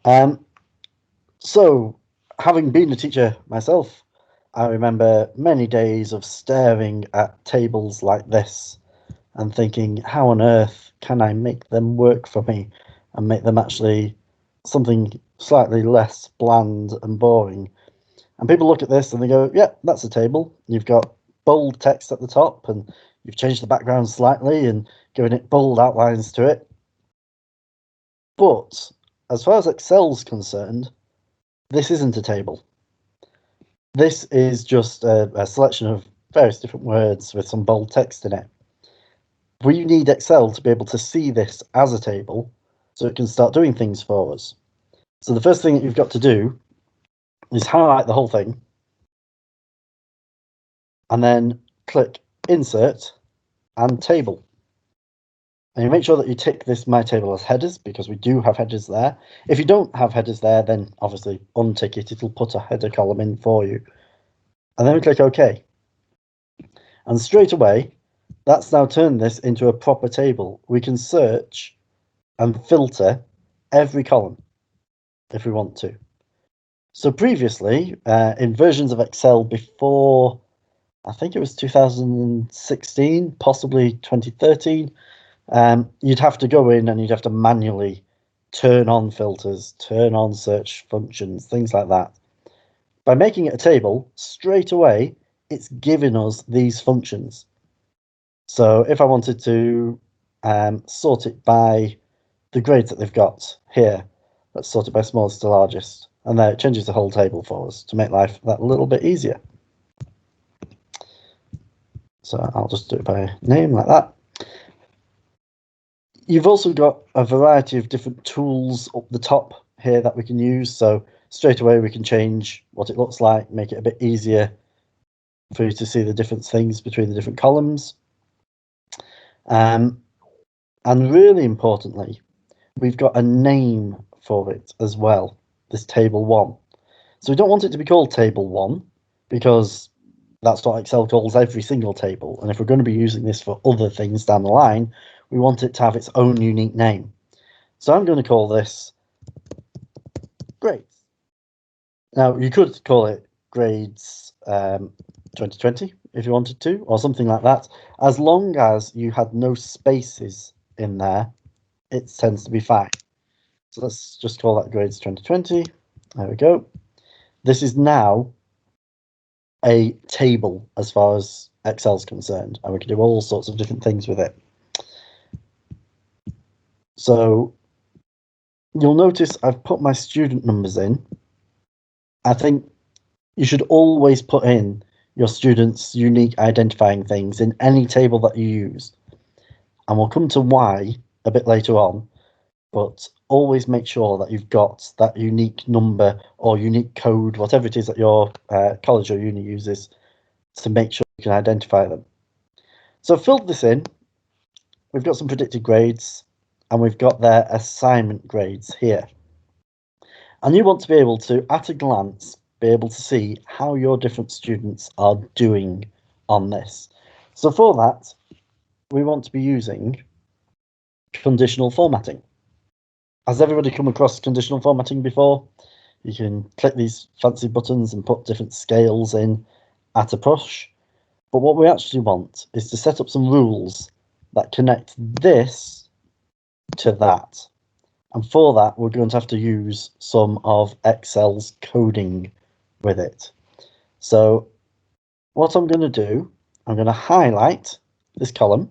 Um, so, having been a teacher myself, I remember many days of staring at tables like this and thinking, how on earth can I make them work for me and make them actually something slightly less bland and boring? And people look at this and they go, yeah, that's a table. You've got bold text at the top and you've changed the background slightly and given it bold outlines to it. But as far as Excel's concerned, this isn't a table. This is just a selection of various different words with some bold text in it. We need Excel to be able to see this as a table so it can start doing things for us. So the first thing that you've got to do is highlight the whole thing and then click Insert and Table. And you make sure that you tick this My Table as headers because we do have headers there. If you don't have headers there, then obviously untick it. It'll put a header column in for you. And then we click OK. And straight away, that's now turned this into a proper table. We can search and filter every column if we want to. So previously, in versions of Excel before, I think it was 2016, possibly 2013, you'd have to go in and you'd have to manually turn on filters, turn on search functions, things like that. By making it a table, straight away, it's giving us these functions. So if I wanted to sort it by the grades that they've got here, let's sort it by smallest to largest. And there it changes the whole table for us to make life that little bit easier. So I'll just do it by name like that. You've also got a variety of different tools up the top here that we can use. So straight away we can change what it looks like, make it a bit easier for you to see the different things between the different columns. And really importantly, we've got a name for it as well, this table 1. So we don't want it to be called table 1 because that's what Excel calls every single table. And if we're going to be using this for other things down the line, we want it to have its own unique name. So I'm going to call this grades. Now, you could call it grades 2020 if you wanted to, or something like that. As long as you had no spaces in there, it tends to be fine. So let's just call that grades 2020. There we go. This is now a table as far as Excel's concerned, and we can do all sorts of different things with it. So you'll notice I've put my student numbers in. I think you should always put in your students' unique identifying things in any table that you use. And we'll come to why a bit later on, but always make sure that you've got that unique number or unique code, whatever it is that your college or uni uses, to make sure you can identify them. So I've filled this in. We've got some predicted grades and we've got their assignment grades here. And you want to be able to, at a glance, be able to see how your different students are doing on this. So for that, we want to be using conditional formatting. Has everybody come across conditional formatting before? You can click these fancy buttons and put different scales in at a push. But what we actually want is to set up some rules that connect this to that. And for that, we're going to have to use some of Excel's coding with it. So what I'm going to do, I'm going to highlight this column.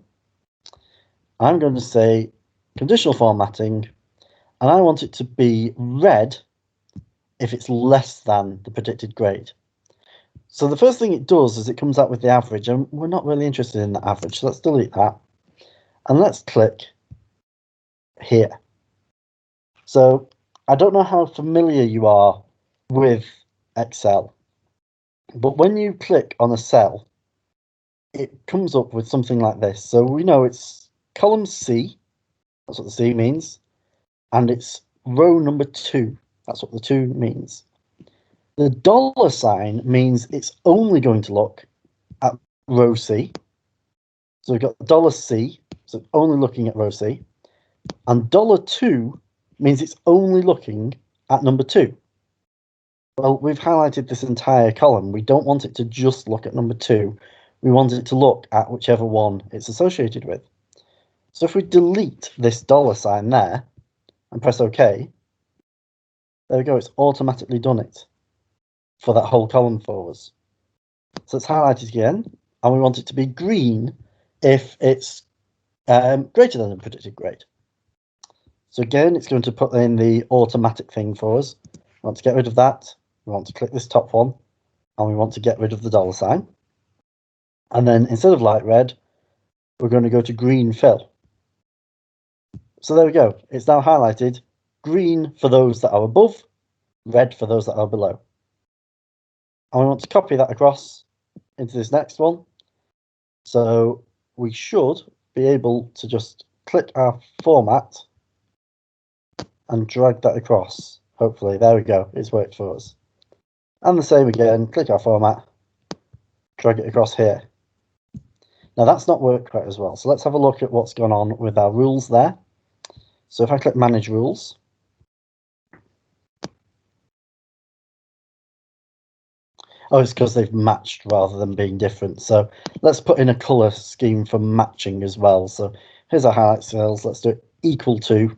I'm going to say conditional formatting, and I want it to be red if it's less than the predicted grade. So the first thing it does is it comes out with the average, and we're not really interested in the average, so let's delete that. And let's click here. So I don't know how familiar you are with Excel, but when you click on a cell, it comes up with something like this. So we know it's column C, that's what the C means, and it's row number 2, that's what the 2 means. The dollar sign means it's only going to look at row C. So we've got $C, so it's only looking at row C. And $2 means it's only looking at number 2. Well, we've highlighted this entire column. We don't want it to just look at number 2. We want it to look at whichever one it's associated with. So if we delete this $sign there and press OK, there we go, it's automatically done it for that whole column for us. So it's highlighted again, and we want it to be green if it's greater than the predicted grade. So again, it's going to put in the automatic thing for us. We want to get rid of that. We want to click this top one, and we want to get rid of the $sign. And then instead of light red, we're going to go to green fill. So there we go. It's now highlighted green for those that are above, red for those that are below. And we want to copy that across into this next one. So we should be able to just click our format and drag that across. Hopefully, there we go, it's worked for us. And the same again, click our format, drag it across here. Now that's not worked quite as well. So let's have a look at what's gone on with our rules there. So if I click manage rules, oh, it's because they've matched rather than being different. So let's put in a color scheme for matching as well. So here's our highlight cells. Let's do it equal to,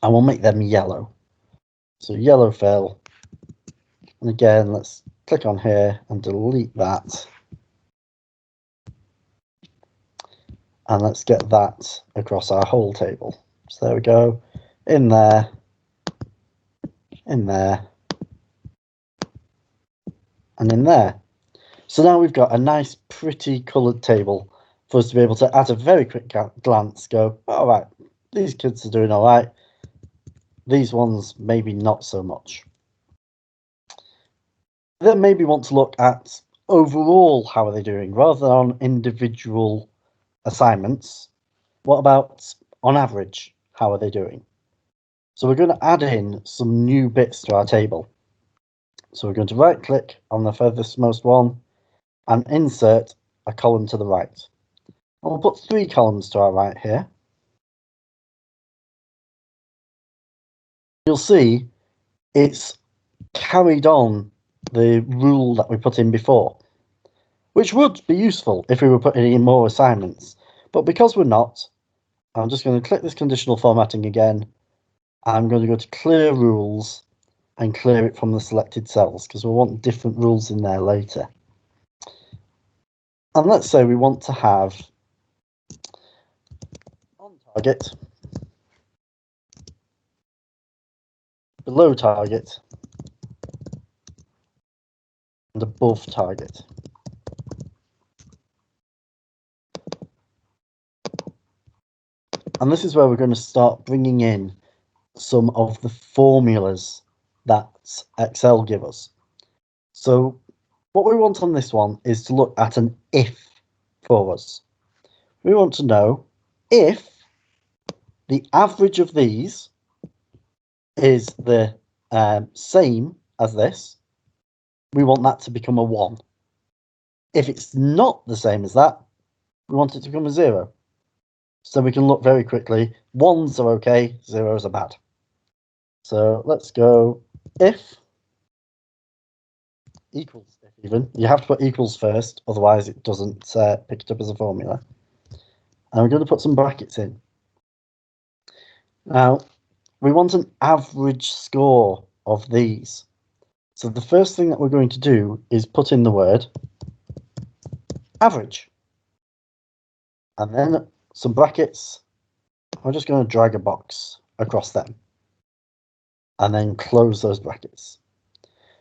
and we'll make them yellow. So yellow fill. And again, let's click on here and delete that. And let's get that across our whole table. So there we go. In there. In there. And in there. So now we've got a nice, pretty coloured table for us to be able to, at a very quick glance, go, all right, these kids are doing all right. These ones, maybe not so much. Then maybe want to look at overall, how are they doing, rather than on individual assignments. What about on average? How are they doing? So we're going to add in some new bits to our table. So we're going to right click on the furthest most one and insert a column to the right. And we'll put 3 columns to our right here. You'll see it's carried on the rule that we put in before, which would be useful if we were putting in more assignments. But because we're not, I'm just going to click this conditional formatting again. I'm going to go to clear rules and clear it from the selected cells because we'll want different rules in there later. And let's say we want to have on target, below target, and above target. And this is where we're going to start bringing in some of the formulas that Excel give us. So what we want on this one is to look at an if for us. We want to know if the average of these is the same as this, we want that to become a 1. If it's not the same as that, we want it to become a 0. So we can look very quickly. 1s are okay, 0s are bad. So let's go if equals if even. You have to put equals first, otherwise it doesn't pick it up as a formula. And we're going to put some brackets in. Now, we want an average score of these. So the first thing that we're going to do is put in the word average. And then some brackets. We're just going to drag a box across them. And then close those brackets.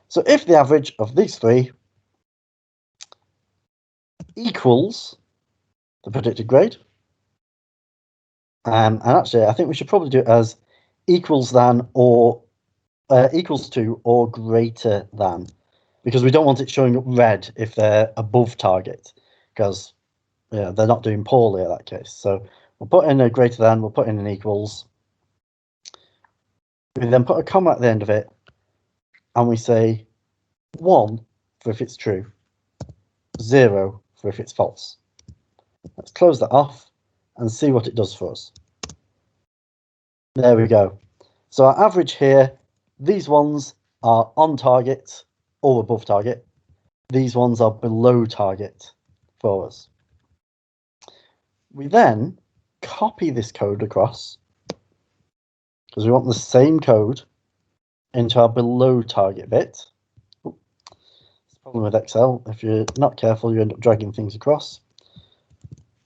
So if the average of these 3 equals the predicted grade, and actually I think we should probably do it as equals than or equals to or greater than, because we don't want it showing up red if they're above target, because they're not doing poorly in that case. So we'll put in a greater than, we'll put in an equals. We then put a comma at the end of it, and we say 1 for if it's true, 0 for if it's false. Let's close that off and see what it does for us. There we go. So our average here, these ones are on target or above target. These ones are below target for us. We then copy this code across because we want the same code into our below target bit. It's a problem with Excel. If you're not careful, you end up dragging things across.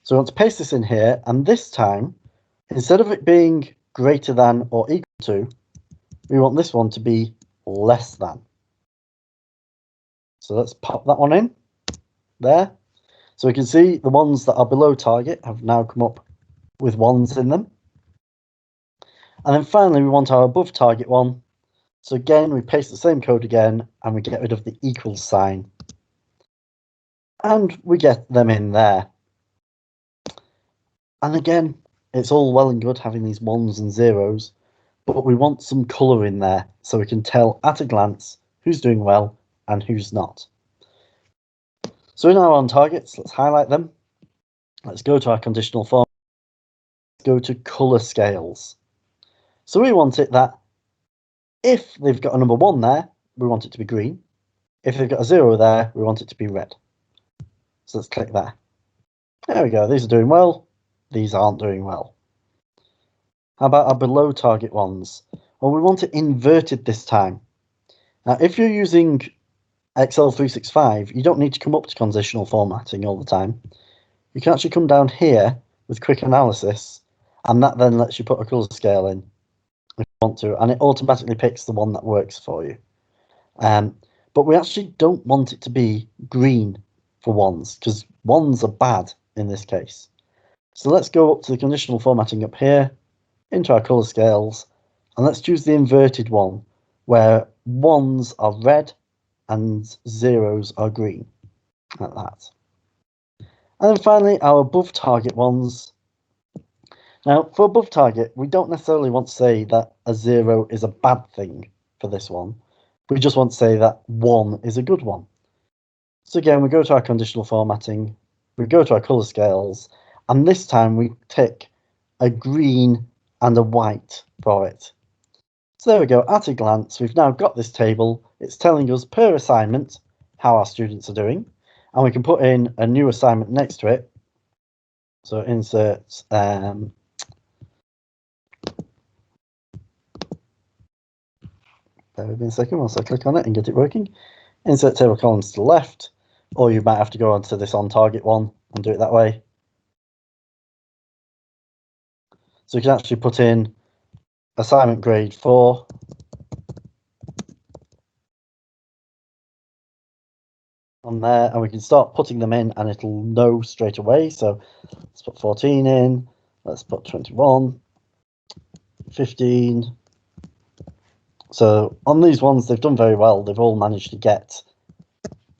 So we want to paste this in here, and this time, instead of it being greater than or equal to, we want this one to be less than. So let's pop that one in there. So we can see the ones that are below target have now come up with ones in them. And then finally, we want our above target one. So again, we paste the same code again, and we get rid of the equal sign. And we get them in there. And again, it's all well and good having these ones and zeros, but we want some colour in there so we can tell at a glance who's doing well and who's not. So we're now on targets. Let's highlight them. Let's go to our conditional form. Let's go to colour scales. So we want it that if they've got a number 1 there, we want it to be green. If they've got a 0 there, we want it to be red. So let's click there. There we go. These are doing well. These aren't doing well. How about our below target ones? Well, we want it inverted this time. Now, if you're using Excel 365, you don't need to come up to conditional formatting all the time. You can actually come down here with quick analysis, and that then lets you put a colour scale in if you want to, and it automatically picks the one that works for you. But we actually don't want it to be green for ones, because ones are bad in this case. So let's go up to the conditional formatting up here, into our colour scales, and let's choose the inverted one, where ones are red and zeros are green, like that. And then finally, our above target ones. Now, for above target, we don't necessarily want to say that a 0 is a bad thing for this one. We just want to say that 1 is a good one. So again, we go to our conditional formatting, we go to our colour scales, and this time we tick a green and a white for it. So there we go. At a glance, we've now got this table. It's telling us per assignment how our students are doing, and we can put in a new assignment next to it. So insert bear with me a second whilst I click on it and get it working. Insert table columns to the left, or you might have to go onto this on target one and do it that way. So you can actually put in assignment grade 4. On there, and we can start putting them in and it'll know straight away. So let's put 14 in, let's put 21, 15. So on these ones, they've done very well. They've all managed to get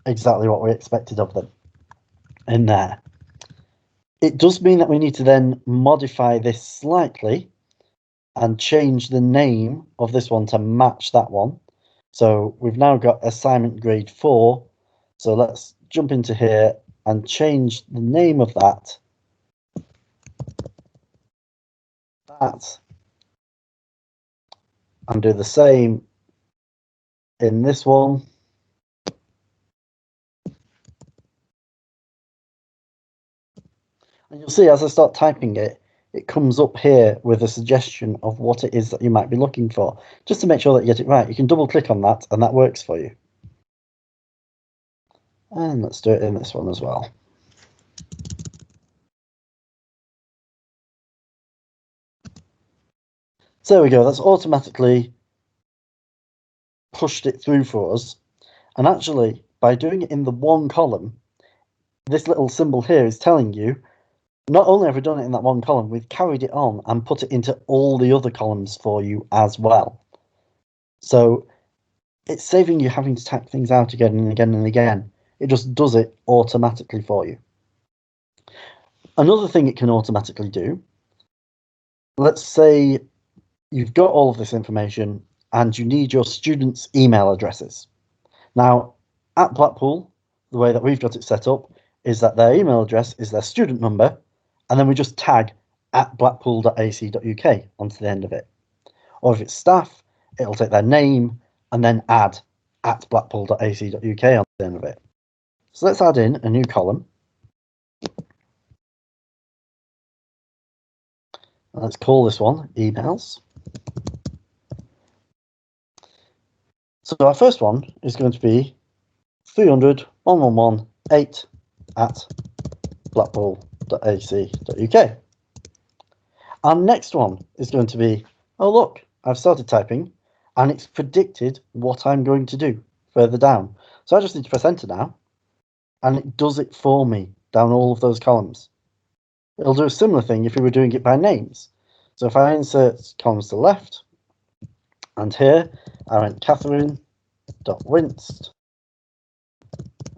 exactly what we expected of them in there. It does mean that we need to then modify this slightly and change the name of this one to match that one. So we've now got assignment grade 4. So let's jump into here and change the name of that. And do the same in this one. And you'll see as I start typing it, it comes up here with a suggestion of what it is that you might be looking for. Just to make sure that you get it right, you can double click on that and that works for you. And let's do it in this one as well. So there we go, that's automatically pushed it through for us. And actually, by doing it in the one column, this little symbol here is telling you, not only have we done it in that one column, we've carried it on and put it into all the other columns for you as well. So it's saving you having to type things out again and again and again. It just does it automatically for you. Another thing it can automatically do, let's say you've got all of this information and you need your students' email addresses. Now, at Blackpool, the way that we've got it set up is that their email address is their student number, and then we just tag at blackpool.ac.uk onto the end of it. Or if it's staff, it'll take their name and then add at blackpool.ac.uk on the end of it. So let's add in a new column. Let's call this one emails. So our first one is going to be 3001118 at blackpool.ac.uk. Our next one is going to be, oh look, I've started typing and it's predicted what I'm going to do further down. So I just need to press enter now and it does it for me down all of those columns. It'll do a similar thing if we were doing it by names. So if I insert columns to the left, and here I went Catherine.winst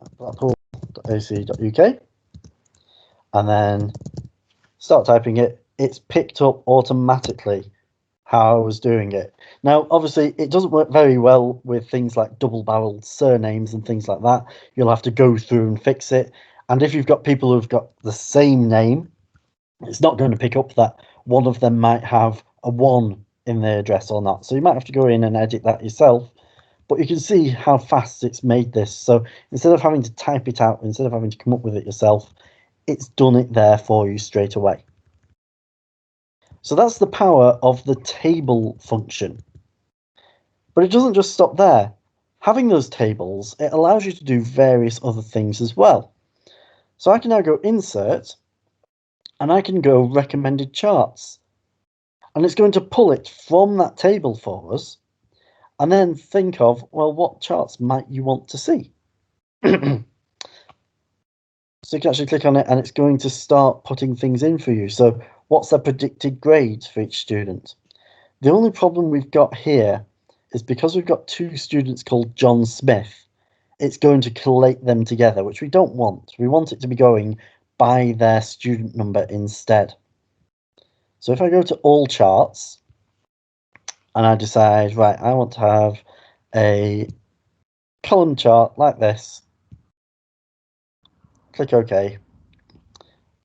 at blackpool.ac.uk, and then start typing it, it's picked up automatically how I was doing it. Now, obviously, it doesn't work very well with things like double-barreled surnames and things like that. You'll have to go through and fix it. And if you've got people who've got the same name, it's not going to pick up that one of them might have a 1 in their address or not. So you might have to go in and edit that yourself. But you can see how fast it's made this. So instead of having to type it out, instead of having to come up with it yourself, it's done it there for you straight away. So that's the power of the table function. But it doesn't just stop there. Having those tables, it allows you to do various other things as well. So I can now go insert, and I can go recommended charts. And it's going to pull it from that table for us, and then think of, well, what charts might you want to see? So you can actually click on it and it's going to start putting things in for you. So what's the predicted grades for each student? The only problem we've got here is because we've got 2 students called John Smith, it's going to collate them together, which we don't want. We want it to be going by their student number instead. So if I go to all charts and I decide, right, I want to have a column chart like this, click OK.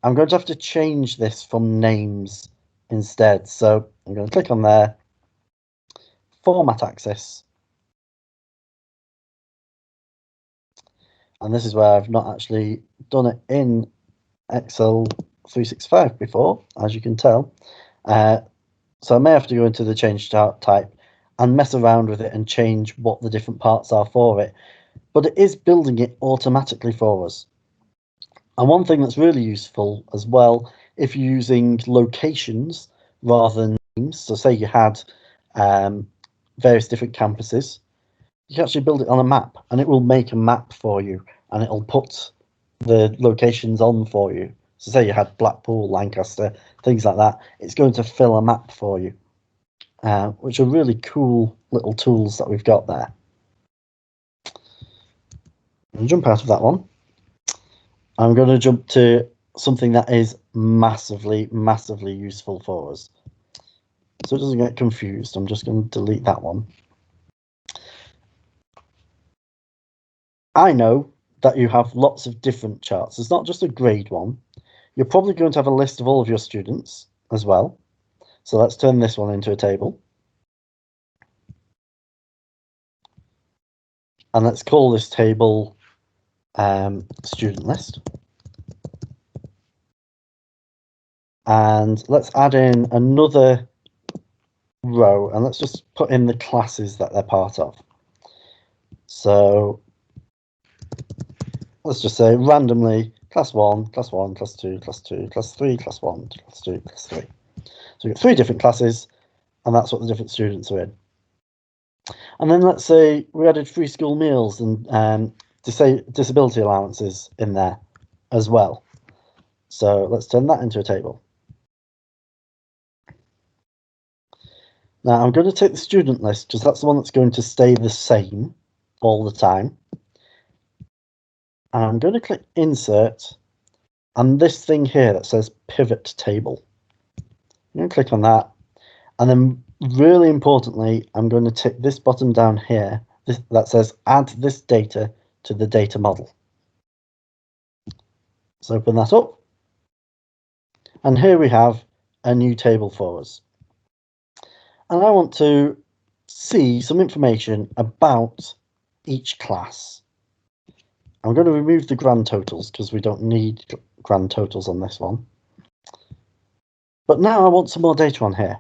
I'm going to have to change this from names instead. So I'm going to click on there, format axis. And this is where I've not actually done it in Excel 365 before, as you can tell. So I may have to go into the change chart type and mess around with it and change what the different parts are for it. But it is building it automatically for us. And one thing that's really useful as well, if you're using locations rather than names, so say you had various different campuses, you can actually build it on a map and it will make a map for you and it'll put the locations on for you. So say you had Blackpool, Lancaster, things like that, it's going to fill a map for you, which are really cool little tools that we've got there. I'll jump out of that one. I'm going to jump to something that is massively, massively useful for us. So it doesn't get confused, I'm just going to delete that one. I know that you have lots of different charts. It's not just a grade one. You're probably going to have a list of all of your students as well. So let's turn this one into a table. And let's call this table student list. And let's add in another row and let's just put in the classes that they're part of. So let's just say randomly class 1, class 1, class 2, class 2, class 3, class 1, class 2, class 3. So we've got 3 different classes and that's what the different students are in. And then let's say we added free school meals and disability allowances in there as well. So let's turn that into a table. Now I'm going to take the student list because that's the one that's going to stay the same all the time. And I'm going to click insert and this thing here that says pivot table. I'm going to click on that. And then really importantly, I'm going to tick this bottom down here that says add this data to the data model. Let's open that up. And here we have a new table for us. And I want to see some information about each class. I'm going to remove the grand totals because we don't need grand totals on this one. But now I want some more data on here.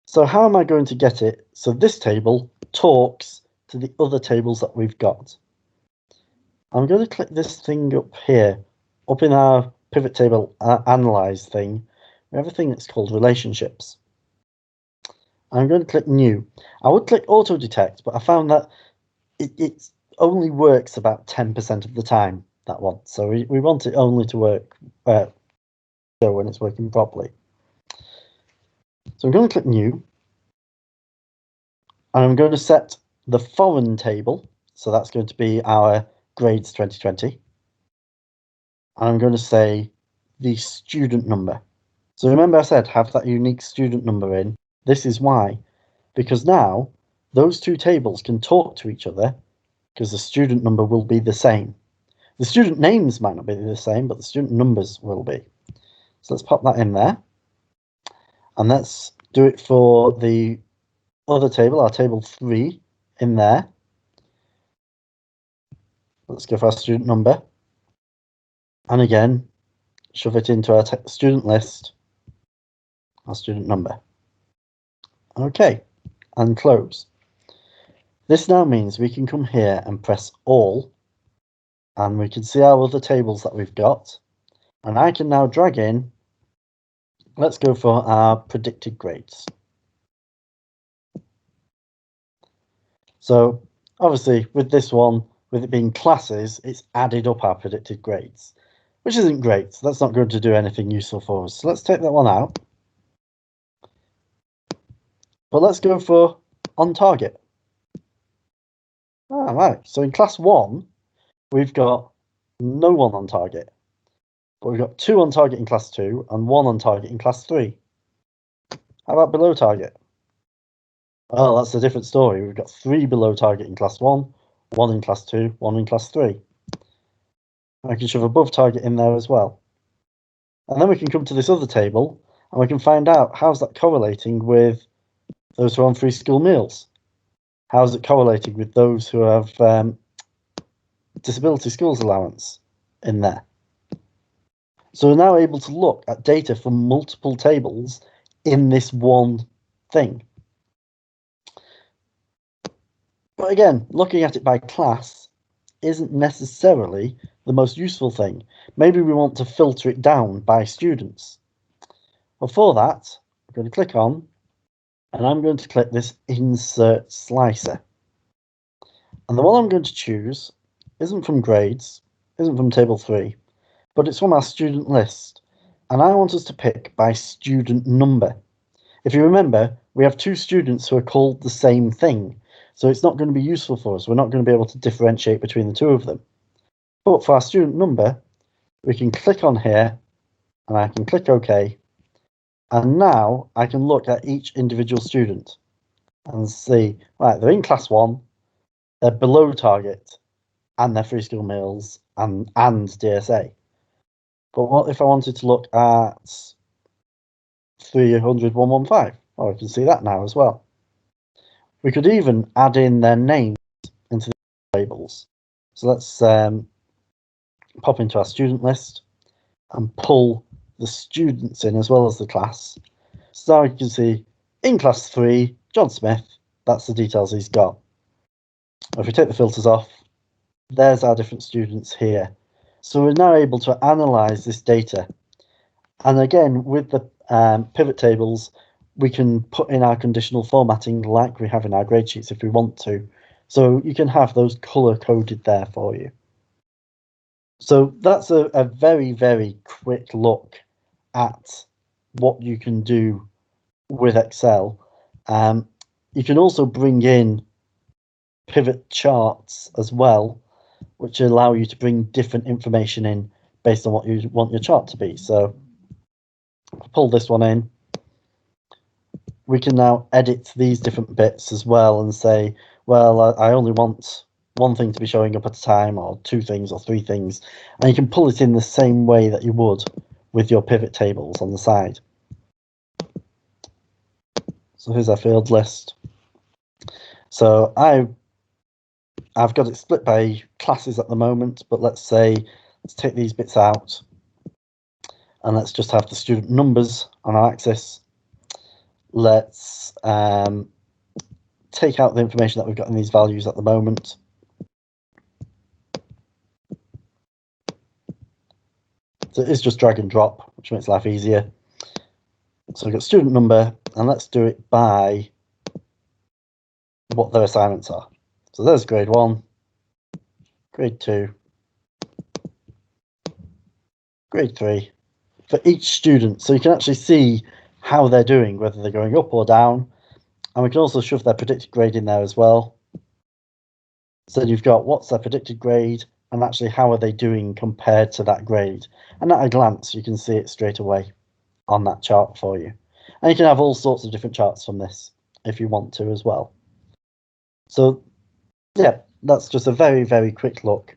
So how am I going to get it so this table talks to the other tables that we've got? I'm going to click this thing up here, up in our pivot table analyze thing. We have a thing that's called relationships. I'm going to click new. I would click auto detect, but I found that it only works about 10% of the time, that one. So we want it only to work when it's working properly. So I'm going to click new. And I'm going to set the foreign table. So that's going to be our grades 2020. And I'm going to say the student number. So remember I said have that unique student number in. This is why. Because now those two tables can talk to each other because the student number will be the same. The student names might not be the same, but the student numbers will be. So let's pop that in there. And let's do it for the other table, our table 3 in there. Let's go for our student number. And again, shove it into our student list, our student number. Okay, and close. This now means we can come here and press all, and we can see our other tables that we've got. And I can now drag in, let's go for our predicted grades. So obviously with this one, with it being classes, it's added up our predicted grades, which isn't great. So that's not going to do anything useful for us. So let's take that one out. But let's go for on target. Right, so in class 1, we've got no one on target. But we've got 2 on target in class 2 and 1 on target in class 3. How about below target? Well, that's a different story. We've got 3 below target in class 1, 1 in class 2, 1 in class 3. I can shove above target in there as well. And then we can come to this other table and we can find out how's that correlating with those who are on free school meals. How's it correlating with those who have disability schools allowance in there? So we're now able to look at data from multiple tables in this one thing. But again, looking at it by class isn't necessarily the most useful thing. Maybe we want to filter it down by students. Well, for that, I'm going to click on, and I'm going to click this Insert Slicer. And the one I'm going to choose isn't from grades, isn't from table 3, but it's from our student list. And I want us to pick by student number. If you remember, we have 2 students who are called the same thing. So it's not going to be useful for us. We're not going to be able to differentiate between the 2 of them. But for our student number, we can click on here and I can click OK. And now I can look at each individual student and see, right, they're in class 1, they're below target, and they're free school meals and DSA. But what if I wanted to look at 300 115? Well, I can see that now as well. We could even add in their names into the labels. So let's pop into our student list and pull the students in as well as the class. So now you can see in class 3, John Smith, that's the details he's got. If we take the filters off, there's our different students here. So we're now able to analyze this data. And again, with the pivot tables, we can put in our conditional formatting like we have in our grade sheets if we want to. So you can have those color coded there for you. So that's a very, very quick look at what you can do with Excel. You can also bring in pivot charts as well, which allow you to bring different information in based on what you want your chart to be. So pull this one in. We can now edit these different bits as well and say, well, I only want one thing to be showing up at a time, or 2 things or 3 things. And you can pull it in the same way that you would with your pivot tables on the side. So here's our field list. So I've got it split by classes at the moment, but let's take these bits out and let's just have the student numbers on our axis. Let's take out the information that we've got in these values at the moment. So it is just drag and drop, which makes life easier. So we've got student number, and let's do it by what their assignments are. So there's grade 1, grade 2, grade 3, for each student. So you can actually see how they're doing, whether they're going up or down. And we can also shove their predicted grade in there as well. So you've got what's their predicted grade, and actually how are they doing compared to that grade. And at a glance, you can see it straight away on that chart for you. And you can have all sorts of different charts from this if you want to as well. So yeah, that's just a very, very quick look